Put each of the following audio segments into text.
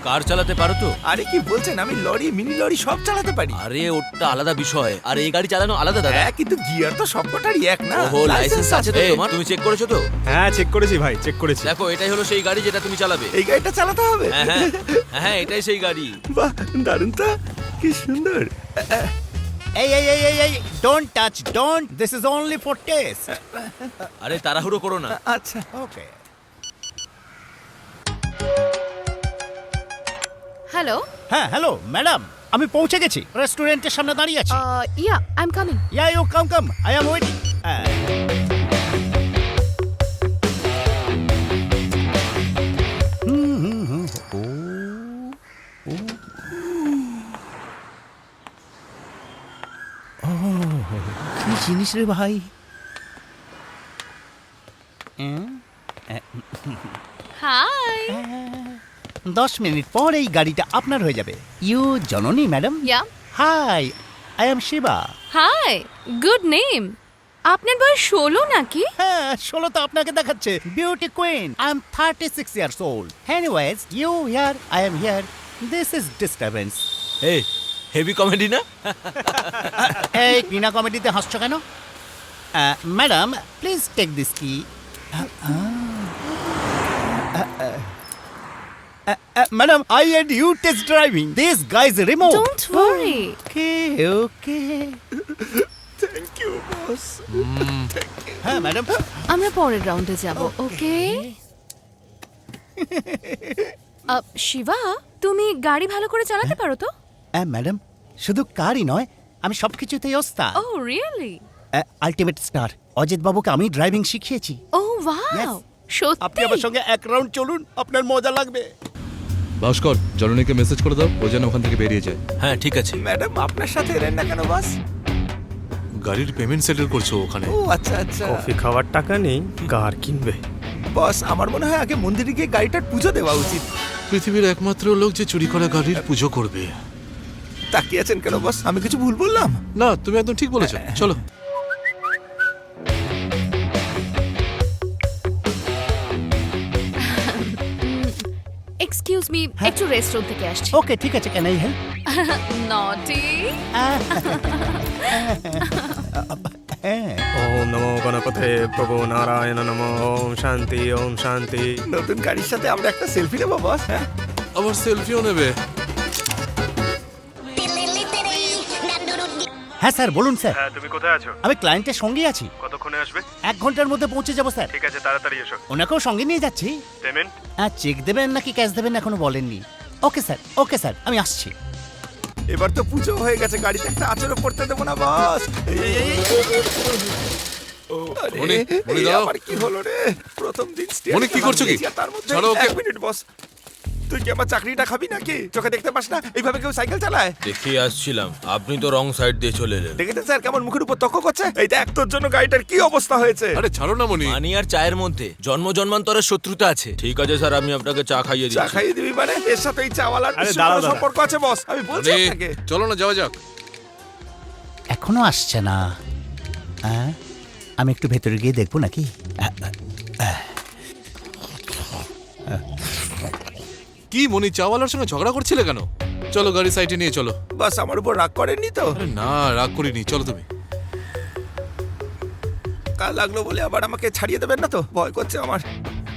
কার চালাতে পারো তো? আরে কি বলছেন, আমি লরি মিনি লরি সব চালাতে পারি। আরে ওটা আলাদা বিষয়, আর এই গাড়ি চালানো আলাদা দাদা। হ্যাঁ কিন্তু গিয়ার তো সবকটারই এক না। ওহো, লাইসেন্স আছে তো তোমার? তুমি চেক করেছো তো? হ্যাঁ চেক করেছি ভাই, চেক করেছি। দেখো এটাই হলো সেই গাড়ি যেটা তুমি চালাবে। এই গাড়িটা চালাতে হবে? হ্যাঁ হ্যাঁ হ্যাঁ, এটাই সেই গাড়ি। বাহ, দারুণ তো, কি সুন্দর। Hey, don't touch, don't. This is only for taste. আরে তাড়াহুড়ো করো না। আচ্ছা Okay. হ্যালো হ্যাঁ হ্যালো ম্যাডাম, আমি পৌঁছে গেছি, রেস্টুরেন্টের সামনে দাঁড়িয়ে আছি। Yeah I am coming Yeah, you come. I am waiting. কি জিনিস রে ভাই? হাই 10 মিনিট পর এই গাড়িটা আপনার হয়ে যাবে। You Janani madam? Ya hi, I am Shiva. Hi good name. আপনার বয়স 16 নাকি? হ্যাঁ 16 তো আপনাকে দেখাচ্ছে। Beauty queen, I am 36 years old. Anyways, you here, I am here, this is disturbance. এই হেভি কমেডি না? এই বিনা কমেডিতে হাসছো কেন? ম্যাডাম প্লিজ টেক দিস কি। Madam, I and you test driving this guys remote. Don't worry. Okay thank you boss. হ্যাঁ madam. আমরা পরের রাউন্ডে যাব, ওকে? শিবা, তুমি গাড়ি ভালো করে চালাতে পারো তো? ম্যাডাম, শুধু কারই নয়, আমি সবকিছুতেই ওস্তাদ। ও রিয়েলি? আলটিমেট স্টার অজিত বাবুকে আমি ড্রাইভিং শিখিয়েছি। ও ওয়াও, Yes. আপনি সত্যি? আমার সঙ্গে এক রাউন্ড চলুন, আপনার মজা লাগবে। ভাস্কর, জননীকে মেসেজ করে দাও, ও যেন ওখান থেকে বেরিয়ে যায়। হ্যাঁ ঠিক আছে। ম্যাডাম আপনার সাথে এলেন না কেন বস? গাড়ির পেমেন্ট সেটেল করছো ওখানে। ও আচ্ছা আচ্ছা। কফি খাওয়ার টাকা নেই, কার কিনবে? বস আমার মনে হয় আগে মন্দিরে গিয়ে গাড়িটার পুজো দেওয়া উচিত। পৃথিবীর একমাত্র লোক যে চুরি করা গাড়ির পুজো করবে। তাকিয়ে আছেন কেন বস? আমি কিছু ভুল বললাম? না, তুমি একদম ঠিক বলেছো, চলো। এক্সকিউজ মি, একটু রেস্টুরেন্ট থেকে আসছি। ওকে ঠিক আছে, ক্যান আই হেল্প? নটি। ওম নমো গণপতে প্রভু নারায়ণ নমো। ওম শান্তি, ওম শান্তি। নতুন গাড়ির সাথে আমরা একটা সেলফি নেবো বস? হ্যাঁ আবার সেলফিও নেবে? হ্যাঁ স্যার, বলুন স্যার। হ্যাঁ তুমি কোথায় আছো? আমি ক্লায়েন্টের সঙ্গে আছি। কতক্ষণে আসবে? 1 ঘন্টার মধ্যে পৌঁছে যাবো স্যার। ঠিক আছে, তাড়াতাড়ি এসো। ওনাকেও সঙ্গে নিয়ে যাচ্ছি। পেমেন্ট? চেক দেবেন নাকি ক্যাশ দেবেন এখনো বলেননি। ওকে স্যার, আমি আসছি। এবার তো পুজো হয়ে গেছে, গাড়িতে একটা আচরও পড়তে দেবো না বস। আরে, মনি, মনি এই দাঁড়াও। আবার কি হলো রে? প্রথম দিন মনি, কি করছো কি? তার মধ্যে ছাড়ো ওকে। 1 মিনিট বস। তুই কি আমার চাকরিটা খাবি নাকি? চোখে দেখতে পাস না এইভাবে কেউ সাইকেল চালায়? দেখিয়ে আসছিলাম, আপনি তো রং সাইড দিয়ে চলে এলেন। দেখেছেন স্যার কেমন মুখের উপর তক্ক করছে? এই দেখ তোর জন্য গাড়িটার কি অবস্থা হয়েছে। আরে ছাড়ো না মনি। মানি আর চায়ের মধ্যে জন্ম জন্মান্তরের শত্রুতা আছে। ঠিক আছে স্যার, আমি আপনাকে চা খাইয়ে চা দিচ্ছি। খাইয়ে দিবি মানে? এর সাথে এই চাওয়ালার আরে বিশাল দাঁড়াও, বড় সম্পর্ক আছে বস, আমি বলছি মনি, আপনাকে। চলো না, যাওয়া যাক। এখনো আসছে না। আমি একটু ভেতরে গিয়ে দেখবো নাকি। কি মনি, চাওয়ালার সঙ্গে ঝগড়া করছিলে কেন? চলো গাড়ি সাইডে নিয়ে চলো। বাস আমার উপর রাগ করেননি তো? আরে না, রাগ করিনি, চলো তুমি। কাল লাগলো বলে আবার আমাকে ছাড়িয়ে দেবেন না তো? ভয় করছে আমার।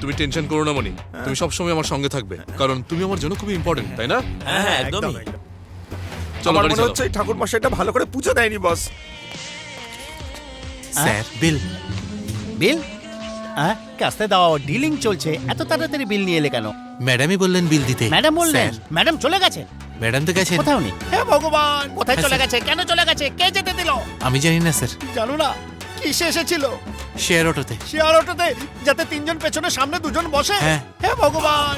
তুমি টেনশন করো না মনি, তুমি সবসময় আমার সঙ্গে থাকবে, কারণ তুমি আমার জন্য খুবই ইম্পর্টেন্ট, তাই না? হ্যাঁ হ্যাঁ একদমই। চলো আমার গাড়ি মনে চালাও। হচ্ছে এই ঠাকুর মশাইটা ভালো করে পুজো দেয়নি বস। স্যার বিল বিল কাস্তে দাও, ডিলিং চলছে, এত তাড়াতাড়ি বিল নিয়ে এলে কেন? ম্যাডামই বললেন বিল দিতে। ম্যাডাম বললেন? ম্যাডাম চলে গেছে? ম্যাডাম তো গেছেন। কোথাও নেই। হে ভগবান, কোথায় চলে গেছে? কেন চলে গেছে? কে যেতে দিল? আমি জানি না স্যার। জানো না কিসে এসেছিল? শেয়ার অটোতে। শেয়ার অটোতে, যাতে 3 জন পেছনে সামনে 2 জন বসে। হ্যাঁ। হে ভগবান।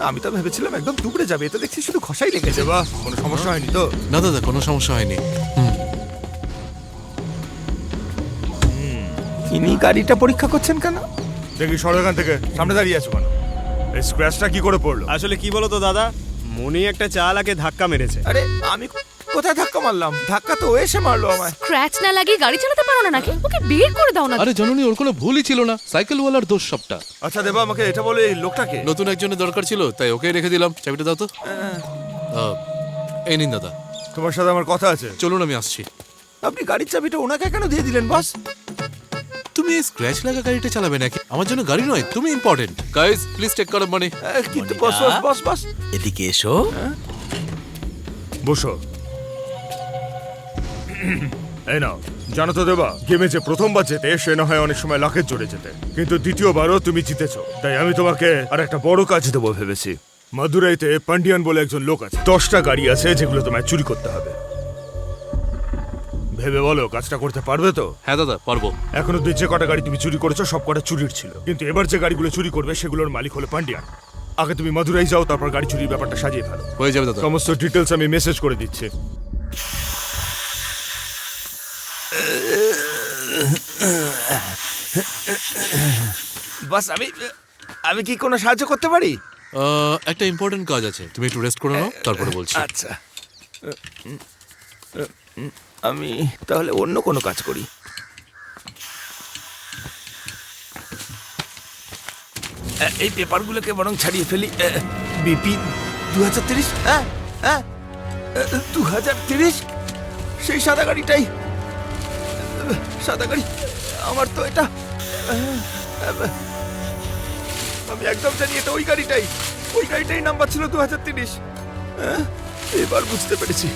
আমি তো ভেবেছিলাম একদম টুকরে যাবে, তো দেখছি শুধু খসাই লেগেছে। বাহ, কোনো সমস্যা হয়নি তো? না দাদা, কোনো সমস্যা হয়নি। ইনি গাড়িটা পরীক্ষা করছেন কেন? দেখি সরো এখান থেকে, সামনে দাঁড়িয়ে আছো কেন? এই স্ক্র্যাচটা কি করে পড়লো? আসলে কি বলো তো দাদা, মনি একটা চালাকে ধাক্কা মেরেছে। আরে আমি কোথায় ধাক্কা মারলাম? ধাক্কা তো ও এসে মারলো আমায়। স্ক্র্যাচ না লাগিয়ে গাড়ি চালাতে পারো না নাকি? ওকে বের করে দাও না। আরে জননী, ওর কোনো ভুলই ছিল না, সাইকেলওয়ালার দোষ সবটা। আচ্ছা দেবা, আমাকে এটা বলে এই লোকটাকে। নতুন একজনের দরকার ছিল, তাই ওকে রেখে দিলাম। চাবিটা দাও তো। এই নিন দাদা। তোমার সাথে আমার কথা আছে। চলুন, আমি আসছি। আপনি গাড়ির চাবিটা ওনাকে কেন দিয়ে দিলেন বস? তুমি এই স্ক্র্যাচ লাগা গাড়িটা চালাবে নাকি? আমার জন্য গাড়ি নয়, তুমি important. Guys, please take care of money. কিন্তু বস বস বস বস এদিকে এসো। বসো। এই নাও। জানো তো দেবা, গেমে যে প্রথমবার জেতে সে না হয় অনেক সময় লাখের জোরে জেতে, কিন্তু দ্বিতীয়বারও তুমি জিতেছো। তাই আমি তোমাকে আর একটা বড় কাজ দেবো ভেবেছি। মাদুরাইতে পান্ডিয়ান বলে একজন লোক আছে, 10টা গাড়ি আছে যেগুলো তোমায় চুরি করতে হবে। ভেবে বলো কাজটা করতে পারবে তো? হ্যাঁ দাদা, পারবো। এখনো যে কটা গাড়ি তুমি চুরি করেছো সব কটা চুরির ছিল, কিন্তু এবার যে গাড়িগুলো চুরি করবে সেগুলোর মালিক হলো পান্ডিয়ান। আগে তুমি মাদুরাই যাও, তারপর গাড়ি চুরির ব্যাপারটা সাজিয়ে ফেলো। হয়ে যাবে দাদা। সমস্ত ডিটেলস আমি মেসেজ করে দিচ্ছি। বস আমি কি কোনো সাহায্য করতে পারি? একটা ইম্পর্টেন্ট কাজ আছে, তুমি একটু রেস্ট করে নাও, তারপরে বলছি। আচ্ছা, আমি তাহলে অন্য কোনো কাজ করি। এই পেপারগুলোকে বরং ছাড়িয়ে ফেলি। বিপি 2030। হ্যাঁ হ্যাঁ, 2030, সেই সাদা গাড়িটাই। সাদা গাড়ি আমার তো এটা। আমি একদম জানি এটা ওই গাড়িটাই নাম্বার ছিল 2030। এবার বুঝতে পেরেছি,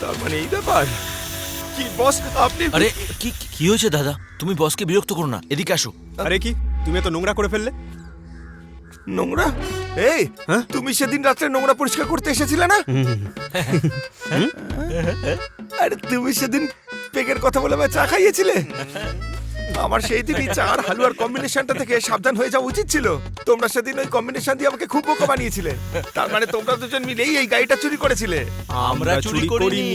তার মানে এই ব্যাপার। কি বস আপনি? আরে কি হয়েছে দাদা? তুমি বসকে বিরক্ত করো না, এদিকে আসো। আরে কি, তুমি এত নোংরা করে ফেললে? নোংরা? এই তুমি সেদিন রাত্রে নোংরা পরিষ্কার করতে এসেছিলে না? আরে তুমি সেদিন পেগের কথা বলে আমায় চা খাইয়েছিলে। আমার সেই দিনই চা আর হালুয়ার কম্বিনেশনটা থেকে সাবধান হয়ে যাওয়া উচিত ছিল। তোমরা সেদিন ওই কম্বিনেশন দিয়ে আমাকে খুব বোকা বানিয়েছিলে। তার মানে তোমরা দুজন মিলেই এই গাড়িটা চুরি করেছিলে। আমরা চুরি করিনি,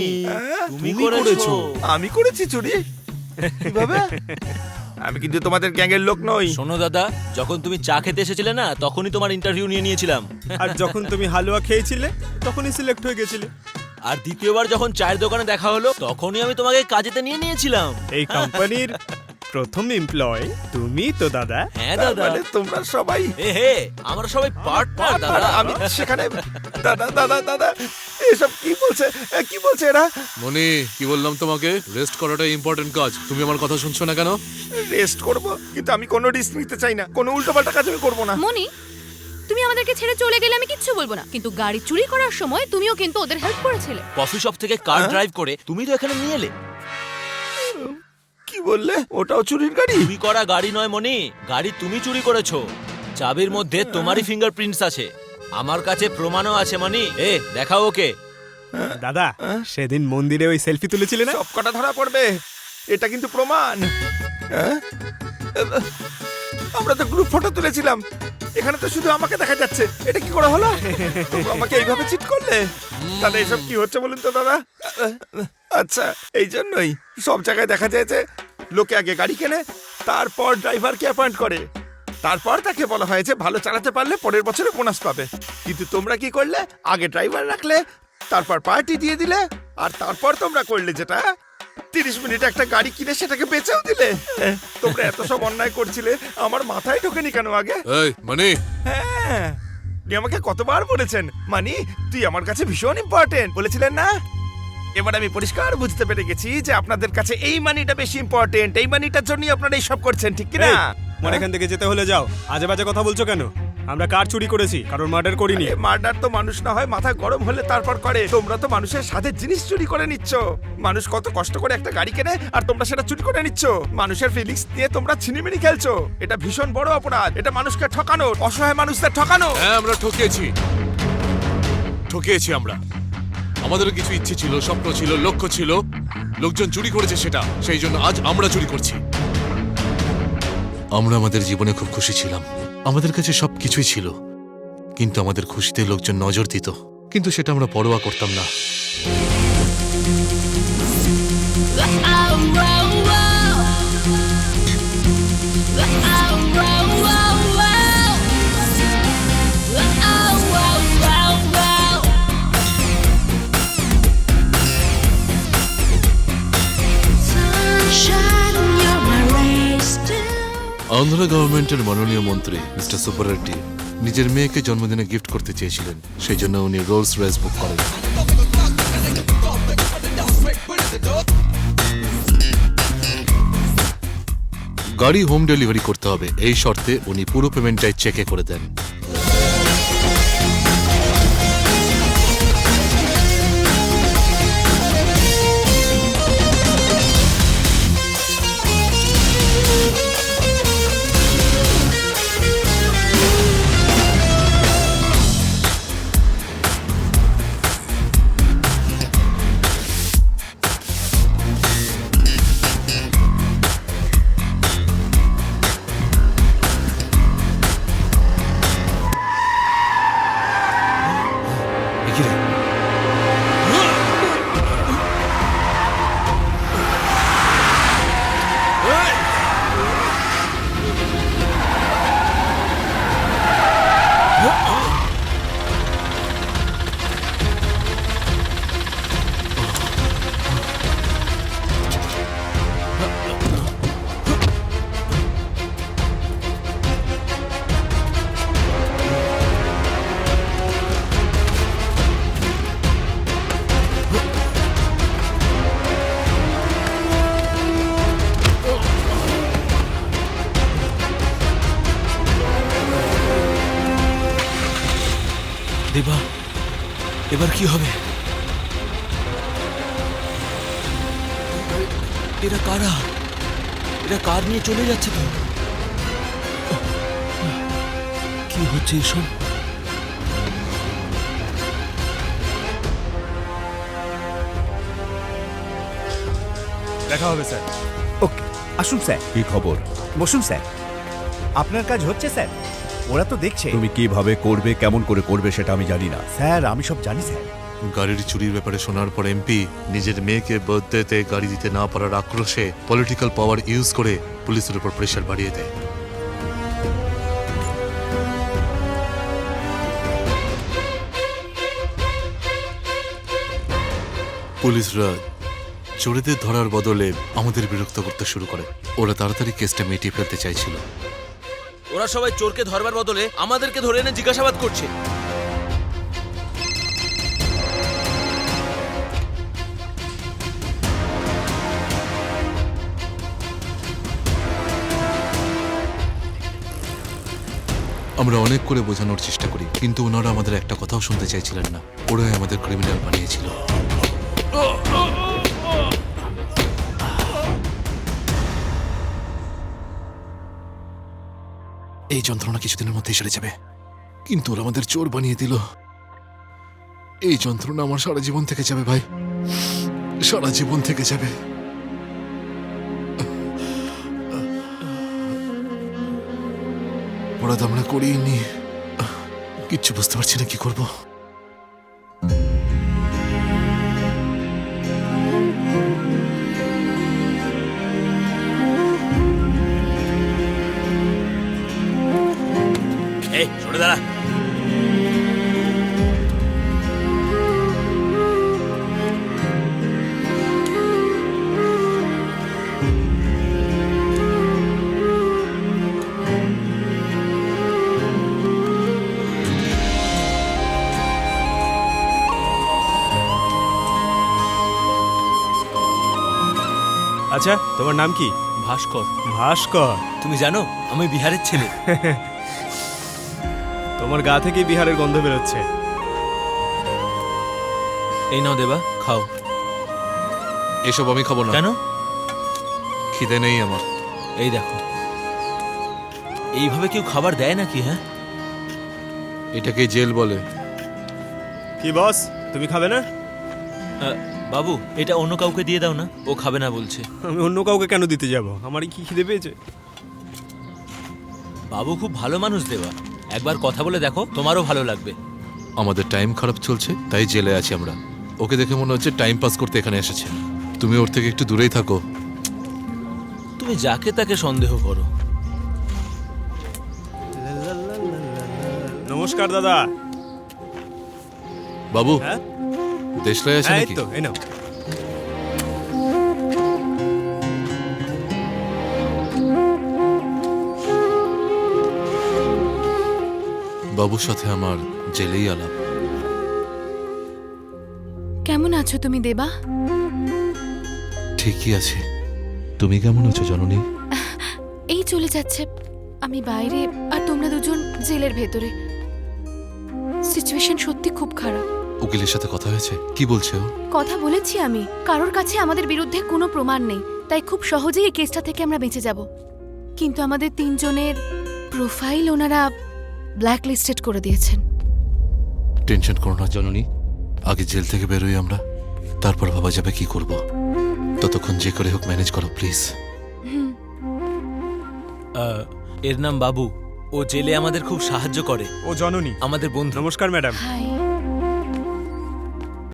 তুমি করেছো। আমি করেছি চুরি? কিভাবে? আমি কিন্তু তোমাদের গ্যাংয়ের লোক নই। শোনো দাদা, যখন তুমি চা খেতে এসেছিলে না, তখনই তোমার ইন্টারভিউ নিয়ে নিয়েছিলাম। আর যখন তুমি হালুয়া খেয়েছিলে তখনই সিলেক্ট হয়ে গেছিলে। আর দ্বিতীয়বার যখন চায়ের দোকানে দেখা হলো, তখনই আমি তোমাকে কাজেতে নিয়ে নিয়েছিলাম। এই কোম্পানির প্রথম এমপ্লয় তুমি তো দাদা। হ্যাঁ তার দাদা। মানে তোমরা সবাই। হে, আমরা সবাই পার্টনার আর দাদা। আমি সেখানে। দাদা দাদা দাদা, এসব কি বলছে এরা? মনি, কি বললাম তোমাকে? রেস্ট করাটা ইম্পর্টেন্ট কাজ। তুমি আমার কথা শুনছো না কেন? রেস্ট করব, কিন্তু আমি কোনো রিস্ক নিতে চাই না। কোনো উল্টোপাল্টা কাজ আমি করব না। মনি, তুমি আমাদেরকে ছেড়ে চলে গেলে আমি কিচ্ছু বলবো না, কিন্তু গাড়ি চুরি করার সময় তুমিও কিন্তু ওদের হেল্প করেছিলে। কফি শপ থেকে কার ড্রাইভ করে তুমি তো এখানে নিয়ে এলে। কি বললে? ওটাও চুরির গাড়ি? চুরি করা গাড়ি নয় মনি, গাড়ি তুমি চুরি করেছো। চাবির মধ্যে তোমারই ফিঙ্গারপ্রিন্টস আছে, আমার কাছে প্রমাণও আছে। মনি, দেখাও ওকে। দাদা, সেদিন মন্দিরে ওই সেলফি তুলেছিলে না? সব কটা ধরা পড়বে, এটা কিন্তু প্রমাণ। আমরা তো গ্রুপ ফটো তুলেছিলাম, এখানে তো শুধু আমাকে দেখা যাচ্ছে। এটা কি করে হলো? তোমরা আমাকে এইভাবে চিট করলে। তাহলে এসব কি হচ্ছে বলুন তো দাদা? আচ্ছা, এই জন্যই সব জায়গায় দেখা যায় যে লোকে আগে গাড়ি কেনে, তারপর ড্রাইভারকে অ্যাপয়েন্ট করে, তারপর তাকে বলা হয় যে ভালো চালাতে পারলে পরের বছরে বোনাস পাবে। কিন্তু তোমরা কি করলে? আগে ড্রাইভার রাখলে, তারপর পার্টি দিয়ে দিলে, আর তারপর তোমরা করলে যেটা 30 মিনিটে একটা গাড়ি কিনে সেটাকে বেচেও দিলে। তোমরা এত সব অন্যায় করছিলে, আমার মাথায় ঢোকেনি কেন আগে? এই মনি, হ্যাঁ, আপনি আমাকে কতবার বলেছেন মানি তুই আমার কাছে ভীষণ ইম্পর্টেন্ট বলেছিলেন না? এবার আমি পরিষ্কার বুঝতে পেরে গেছি যে আপনাদের কাছে এই মানিটা বেশি ইম্পর্টেন্ট। এই মানিটার জন্যই আপনারা এইসব করছেন, ঠিক কি না? মনে এখান থেকে যেতে হলে যাও। আজে বাজে কথা বলছো কেন? আমরা কার চুরি করেছি, কারণ মার্ডার করিনি। মার্ডার তো মানুষ না হয় মাথা গরম হলে তারপর করে। তোমরা তো মানুষের সাথে জিনিস চুরি করে নিচ্ছ। মানুষ কত কষ্ট করে একটা গাড়ি কেনে, আর তোমরা সেটা চুরি করে নিচ্ছ। মানুষের ফিলিংস নিয়ে তোমরা ছিনিমিনি খেলছো। এটা ভীষণ বড় অপরাধ। এটা মানুষকে ঠকানো, অসহায় মানুষদের ঠকানো। হ্যাঁ, আমরা ঠকিয়েছি আমরা। আমাদেরও কিছু ইচ্ছে ছিল, স্বপ্ন ছিল, লক্ষ্য ছিল। লোকজন চুরি করেছে সেটা, সেই জন্য আজ আমরা চুরি করছি। আমরা আমাদের জীবনে খুব খুশি ছিলাম, আমাদের কাছে সবকিছুই ছিল, কিন্তু আমাদের খুশিতে লোকজন নজর দিত, কিন্তু সেটা আমরা পরোয়া করতাম না। আন্ধ্র গভর্নমেন্টের মাননীয় মন্ত্রী মিস্টার সুব্বারেড্ডি নিজের মেয়েকে জন্মদিনে গিফট করতে চেয়েছিলেন, সেই জন্য উনি রোলস রয়েস বুক করেন। গাড়ি হোম ডেলিভারি করতে হবে, এই শর্তে উনি পুরো পেমেন্টটাই চেকে করে দেন। দেবা, এবার কি হবে? এরা কারা? এরা কার নিয়ে চলে যাচ্ছে তো? কি হচ্ছে এসব? দেখা হবে স্যার। ওকে, আসুন স্যার। কি খবর? বসুন স্যার। আপনার কাজ হচ্ছে স্যার, ওরা তো দেখছে। তুমি কিভাবে করবে, কেমন করে করবে সেটা আমি জানি না। স্যার আমি সব জানি স্যার। গাড়ির চুরির ব্যাপারে শোনার পর এমপি নিজের মেয়েকে বার্থডেতে গাড়ি দিতে না পারার আক্রোশে পলিটিক্যাল পাওয়ার ইউজ করে পুলিশের উপর প্রেশার বাড়িয়ে দেয়। পুলিশরা চোরেদের ধরার বদলে আমাদের বিরক্ত করতে শুরু করে। ওরা তাড়াতাড়ি কেসটা মিটিয়ে ফেলতে চাইছিল। ওরা সবাই চোরকে ধরবার বদলে আমাদেরকে ধরে এনে জিজ্ঞাসাবাদ করছে। আমরা অনেক করে বোঝানোর চেষ্টা করি, কিন্তু ওনারা আমাদের একটা কথাও শুনতে চাইছিলেন না। ওরাই আমাদের ক্রিমিনাল বানিয়েছিল। এই যন্ত্রণা কিছুদিনের মধ্যেই সেরে যাবে, কিন্তু ওরা আমাদের চোর বানিয়ে দিল। এই যন্ত্রণা আমার সারা জীবন থেকে যাবে ভাই, সারা জীবন থেকে যাবে। অপরাধ আমরা করিনি, কিচ্ছু বুঝতে পারছি না কি করব। এই সরে দাঁড়া। আচ্ছা, তোমার নাম কি? ভাস্কর। ভাস্কর? তুমি জানো আমি বিহারের ছেলে। তোমার গা থেকে বিহারের গন্ধ বেরোচ্ছে। এই নাও দেবা, খাও। এসব আমি খাবো না। কেন? খিদে নেই আমার। এই দেখো, এইভাবে কেউ খাবার দেয় নাকি? হ্যাঁ, এটাকে জেল বলে। কি বস, তুমি খাবে না? বাবু এটা অন্য কাউকে দিয়ে দাও না, ও খাবে না বলছে। আমি অন্য কাউকে কেন দিতে যাব? আমার কি খিদে পেয়েছে? বাবু খুব ভালো মানুষ দেবা, একবার কথা বলে দেখো, তোমারও ভালো লাগবে। আমাদের টাইম খারাপ চলছে তাই জেলে আছি আমরা। ওকে দেখে মনে হচ্ছে টাইম পাস করতে এখানে এসেছে। তুমি ওর থেকে একটু দূরেই থাকো। তুমি যাকে তাকে সন্দেহ করো। নমস্কার দাদা। বাবু, হ্যাঁ দেশলাই আছে এই নাকি? তো, এই নাও। বাবুর সাথে আমার জেলেই আলাপ। কেমন আছো তুমি দেবা? ঠিকই আছে। তুমি কেমন আছো জননী? এই চলে যাচ্ছে। আমি বাইরে আর তোমরা দুজন জেলের ভেতরে। সিচুয়েশন সত্যি খুব খারাপ। উকিলের সাথে কথা হয়েছে? কি বলছে ও? কথা বলেছি আমি, কারোর কাছে আমাদের বিরুদ্ধে কোনো প্রমাণ নেই, তাই খুব সহজেই এই কেসটা থেকে আমরা বেঁচে যাব। কিন্তু আমাদের তিনজনের প্রোফাইল ওনারা ব্ল্যাক লিস্টেড করে দিয়েছেন। টেনশন করো না জননী, আগে জেল থেকে বেরোই আমরা, তারপর ভাবা যাবে কি করব। ততক্ষণ যে করে হোক ম্যানেজ করো প্লিজ। এর নাম বাবু। ও জেলে আমাদের খুব সাহায্য করে। ও জননী। আমাদের বন্ধু। নমস্কার ম্যাডাম। হাই।